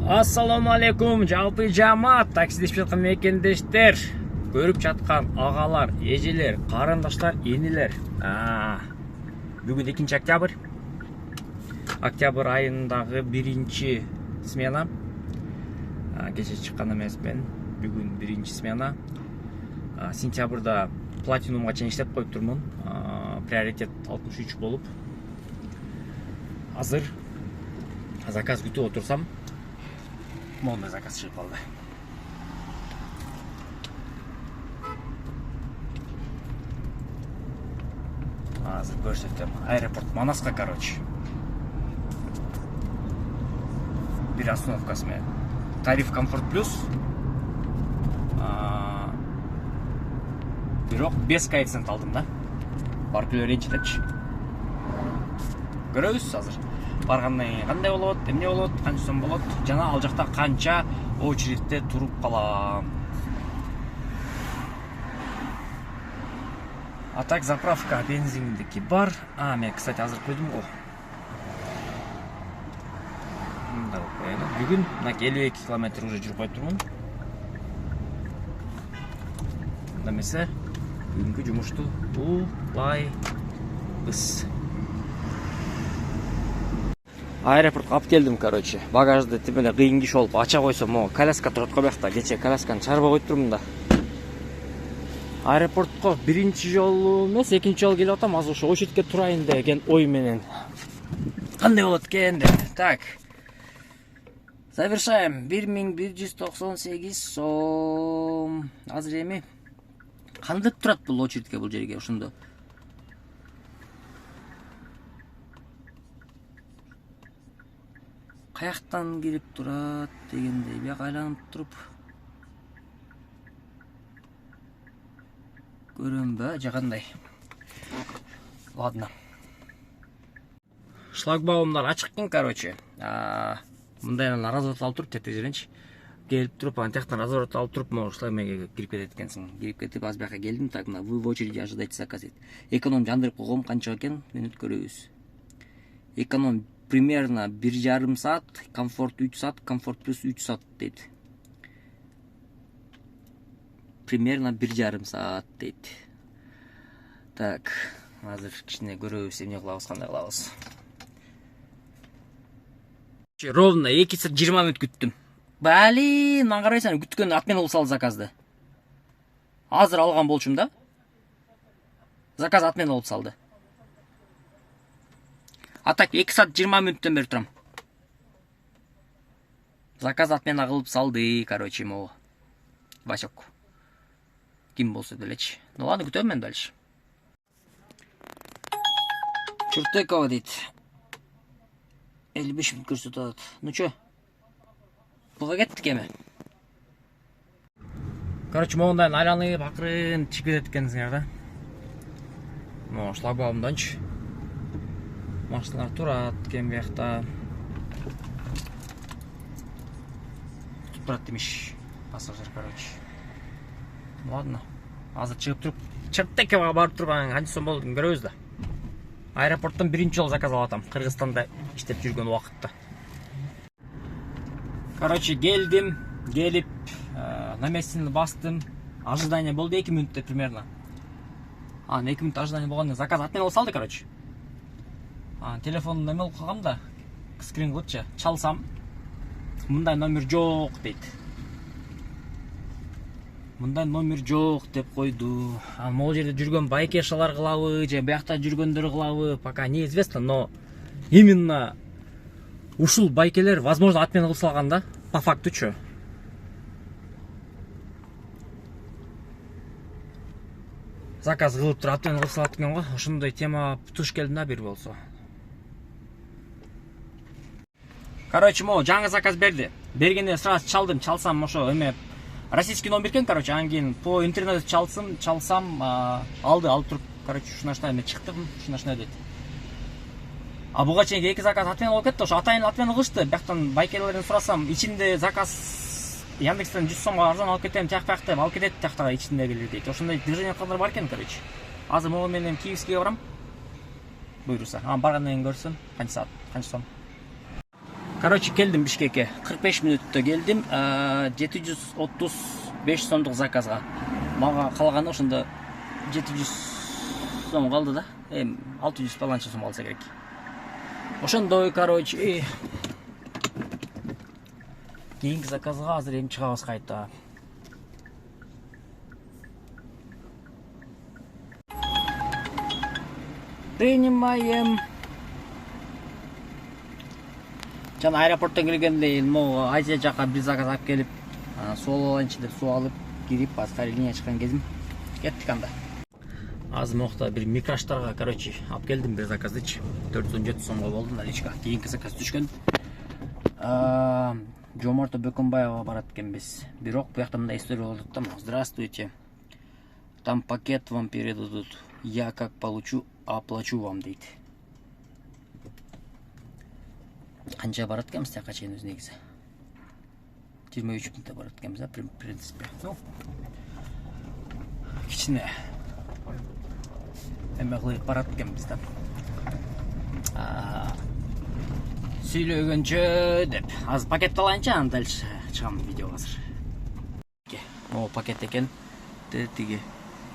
Ассаламу алейкум, жалпы жамаат, таксидешип жаткан мекендештер, көрүп жаткан агалар, эжелер, карындаштар, энелер. Бүгүн 2 октябрь. Октябрь айындагы 1 смена. Кече чыккан эмесмин. Бүгүн 1 смена. Сентябрда платинумга чейин иштеп коюп турмун. Приоритет 63 болуп. Азыр заказ күтүп отурсам, мондай заказ чыгып калды. Азыр көрсөтөм. Аэропорт Манаска, короче. Бир остановкасы менен. Тариф комфорт плюс. Бирок без коэффициент алдым да. Барып ренчитепчи. Көрөбүз азыр. Баргандан кийин кандай болот, эмне болот, канча сом болот, жана ал жакта канча очередте туруп калам. А так заправка бензиндики бар. Мен, кстати, азыр койдум го. Мында коелу. Бүгүн 52 километр уже жүрүп турмун. Мында эмесе бүгүнкү жумушту улайбыз. Аэропортко алып келдим, короче. Багажды тимеле кыйын киши болуп ача койсом, могу коляска турат го биякта. Кече колясканы чарбай коюп турмун да. Аэропортко биринчи жолу эмес, экинчи жолу келип атам. Азыр ошо очередке турайын деген ой менен. Кандай болот экен деп. Так. Завершаем. 1198 сом. Азыр эми кандай турат бул очередке, бул жерге ошондо? Каяктан кирип турат дегендей, бияка айланып туруп көрөмбү же кандай? Ладно. Шлагбаумдар ачык экен, короче. Мындайдан разворот алып туруп, тетек жеренчи келип туруп, антияктан разворот алып туруп, могу ушулай эмеге кирип кетет экенсиң. Кирип кетип, аз бияка келдим. Так, мына вы в очереди ожидайте заказ дейт. Эконом жандырып койгом, канча экен? Минут көрөбүз. Эконом примерно 1,5 саат, комфорт 3 саат, комфорт плюс 3 саат дейт. Примерно 1,5 саат дейт. Так, азыр кичине көрөбүз, эмне кылабыз, кандай кылабыз. Ровно 2 саат 20 мүнөт күттүм. Блин, мага карайсың, күткөн отмена болуп салды заказды. Азыр алган болчумун да. Заказ отмена болуп салды. А так 2 саат 20 мүнөттөн бери турам. Заказ отмена кылып салды, короче, могу. Васек. Ким болсо делечи. Ну ладно, күтөм мен дальше. Чуртекова дейт. 55 мүнөт көрсөтүп атат. Ну чё? Буга кеттик эми. Короче, моундай айланып акырын чыгып кетет экенсиңер да. Могу шлагбаумданчы. Машиналар турат экен биякта. Күтүп турат демиш. Пассажир, короче. Ладно. Азыр чыгып туруп, Чыртекова барып туруп, канча сом болду көрөбүз да. Аэропорттон биринчи жолу заказ алып атам. Кыргызстанда иштеп жүргөн убакытта. Короче, келдим, келип, на местени бастым. Ожидание болду 2 мүнөттө примерно. 2 мүнөт ожидание болгондон заказ отмена болуп салды, короче. Телефонун неме кылып калгам да, скрин кылычы, чалсам, мындай номер жок дейт. Мындай номер жок деп койду. Могу жерде жүргөн байкешалар кылабы же биякта жүргөндөр кылабы, пока неизвестно, но именно ушул байкелер возможно отмена кылып салган да, по факту чо. Заказ кылып туруп отмена кылып салат экен го. Ошондой тема туш келдим да бир болсо. Короче, могу жаңы заказ берди. Бергенде сразу чалдым, чалсам ошо эме российский номер экен, короче, анан кийин по интернету чалсам, алды, алып туруп, короче, ушунаштай эме чыктым, ушунаштай дейт. Буга чейин 2 заказ отмена болуп кетти, ошо атайын отмена кылышты. Бияктан байкелерден сурасам, ичинде заказ Яндекстен 100 сомго арзан алып кетем, тияк деп алып кетет тияктагы ичиндегилер дейт. Ошондой движение кылдар бар экен, короче. Азыр могу менен Киевскийге барам. Буйруса. Баргандан кийин көрсөм, канча саат, канча сом. Короче, келдим Бишкекке. 45 минутта келдим. 735 сомдук заказга. Мага калганы ошондо 700 сом калды да. 600 баланча сом алса керек. Ошондой, короче, кийинки заказга азыр эми чыгабыз кайта. Принимаем. Жана аэропорттон келгенде могу Азия жака бир заказ алып келип, суу алайынчы деп суу алып кирип, баска линия чыккан кезим кеттик анда. Азыр мокта бир микроштарга, короче, алып келдим бир заказдычы. 417 сомго болду наличка. Кийинки заказ түшкөн. Жомарта Бөкөнбаева барат экенбиз. Бирок буякта мындай история болуп да. Здравствуйте. Там пакет вам передадут. Я как получу, оплачу вам дейт. Канча барат экенбиз тияка чейин өз негизи. 23 мүнөттө барат экенбиз, в принципе. Кичине эме кылып барат экенбиз да. Сүйлөгөнчө деп. Азыр пакетти алайынчы, анан дальше чыгам видеого азыр. О, пакет экен. Тиги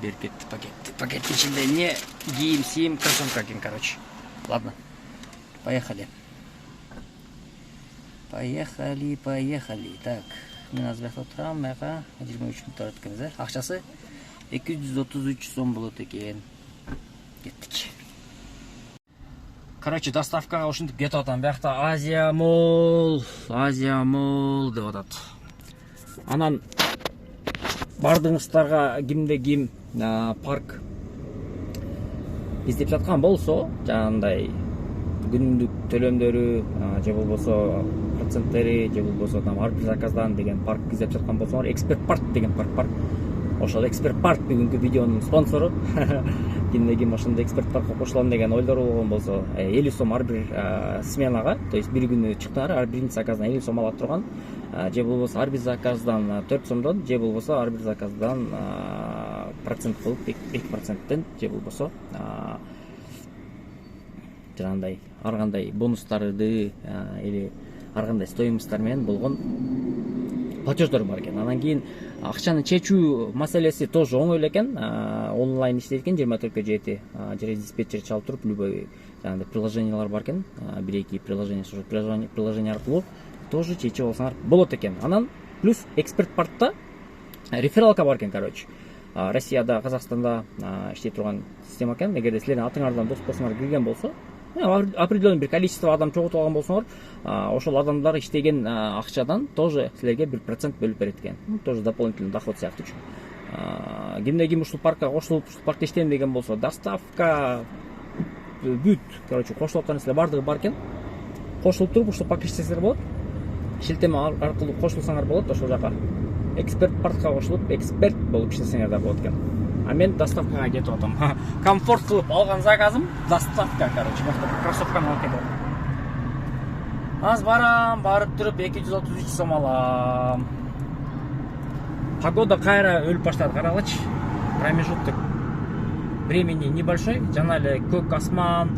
беркет пакет. Пакеттин ичинде эмне? Кийим, сийим, кроссовка экен, короче. Ладно. Поехали. Поехали. Так, мен азыр бакта турам, мага 23 мүнөт барат экенбиз. Акчасы 233 сом болот экен. Кеттик. Короче, доставкага ушинтип кетип атам. Биякта Азия Мол деп атат. Анан бардыңыздарга кимде ким парк издеп жаткан болсо, жанагындай күнүмдүк төлөмдөрү, же болбосо проценттери, же болбосо ар бир заказдан деген парк издеп жаткан болсоңор, Эксперт Парк деген парк бар. Ошол Эксперт Парк бүгүнкү видеонун спонсору. Кимде ким ошондо Эксперт Паркка кошулам деген ойлору болгон болсо, 50 сом ар бир сменага, то есть бир күнү чыктыңар, ар биринчи заказдан 50 сом алат турган, же болбосо ар бир заказдан 4 сомдон, же болбосо ар бир заказдан процент кылып 2%, же болбосо жанагындай ар кандай бонустарды или ар кандай стоимосттар менен болгон платеждор бар экен. Анан кийин акчаны чечүү маселеси тоже оңой эле экен. Онлайн иштейт экен 24/7. Жер диспетчер чалып туруп, любой жанагындай приложениялар бар экен. 1-2 приложение, ошо приложение аркылуу тоже чечип алсаңар болот экен. Анан плюс Эксперт Паркта рефералка бар экен, короче. Россияда, Казакстанда иштей турган система экен. Эгерде силердин атыңардан дос болсоңор кирген болсо, определенный бир количество адам чогултуп алган болсоңор, ошол адамдар иштеген акчадан тоже силерге 1% бөлүп берет экен. Тоже дополнительный доход сыяктуучу. Кимде ким ушул паркка кошулуп, ушул паркта иштейм деген болсо, доставка бүт, короче, кошулуп аткан нерселер бардыгы бар экен. Кошулуп туруп ушул паркка иштесеңер болот. Шилтеме аркылуу кошулсаңар болот, ошол жака Эксперт Паркка кошулуп, эксперт болуп иштесеңер да болот экен. А мен доставкага кетип атам. Комфорт кылып алган заказым доставка, короче, кроссовканы алып кетип атам. Аз барып туруп 233 сом алам. Погода кайра өлүп баштады, карагылачы. Промежуток времени небольшой, жана эле көк асман,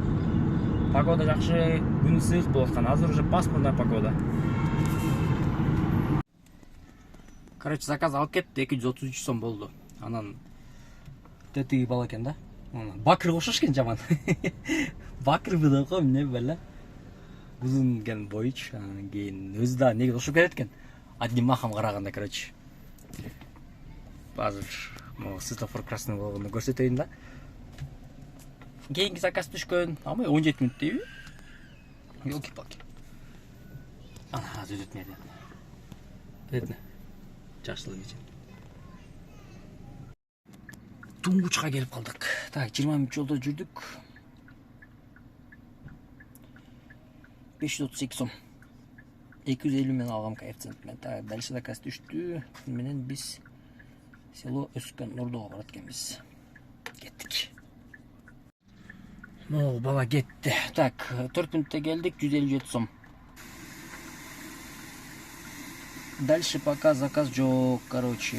погода жакшы, күн ысык болуп аткан. Азыр уже пасмурная погода. Короче, заказ алып кетти, 233 сом болду. Анан тетиги бала экен да. Бакыр кошош экен жаман. Бакыр быда го эмне беле. Узун экен бойчу, анан кийин өзү да неге кошуп кетет экен. Одним махом караганда, короче. Азыр могу светофор красный болгондо көрсөтөйүн да. Кийинки заказ түшкөн, ама 17 мүнөт дейби? Ёлки-палки. Ана азыр өтөт менен. Өтөт. Жакшылык үчүн. Туңгучка келип калдык. Так, 20 мүнөт жолдо жүрдүк. 532 сом. 250 менен алгам коэффициент менен. Так, дальше заказ түштү. Менен биз село Өскөн Нурдоого барат экенбиз. Кеттик. Бала кетти. Так, 4 мүнөттө келдик, 157 сом. Дальше пока заказ жок, короче.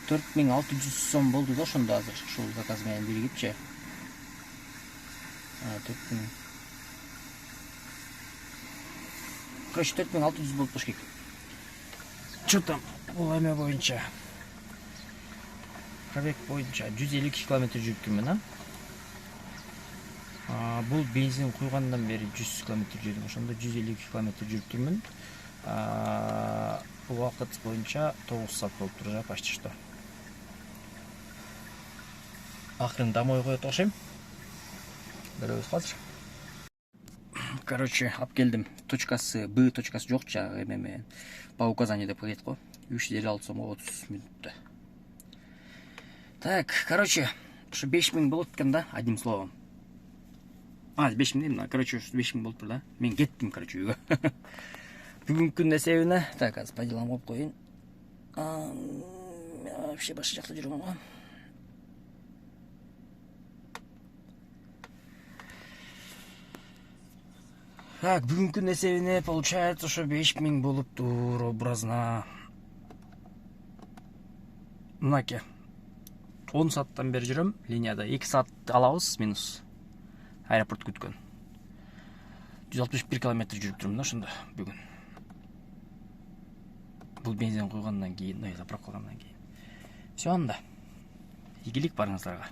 4600 сом болду да ошондо азыр ушул заказ менен биригипчи. 4000. короче 4600 болуп болуш керек. Что там бул эме боюнча? Пробег боюнча 152 км жүрүптүрмүн, Бул бензин куйгандан бери 100 км жүрдүм. Ошондо 152 км жүрүптүрмүн. Убакыт боюнча 9 саат болуп туруп, почти что. Акырын домой коет окшойм. Көрөбүз азыр. Короче, алып келдим. Точкасы Б точкасы жок жагы эме по указанию деп коет го. 356 сомго 30 мүнөттө. Так, короче, ушу 5000 болот экен да, одним словом. 5000 дейм, короче, 5000 болуп тур да. Мен кеттим, короче, үйгө. Бүгүнкү эсебине, так, азыр по делам коюп коюн. Вообще башка жакта жүрөм го. Так, бүгүнкү эсебине получается ошо 5000 болуптур образна. Мынаке. 10 сааттан бери жүрөм линияда. 2 саат алабыз минус. Аэропорт күткөн. 161 км жүрүп турмун ошондо бүгүн. Бул бензин куйгандан кийин, заправка кылгандан кийин. Всё анда. Ийгилик барыңыздарга.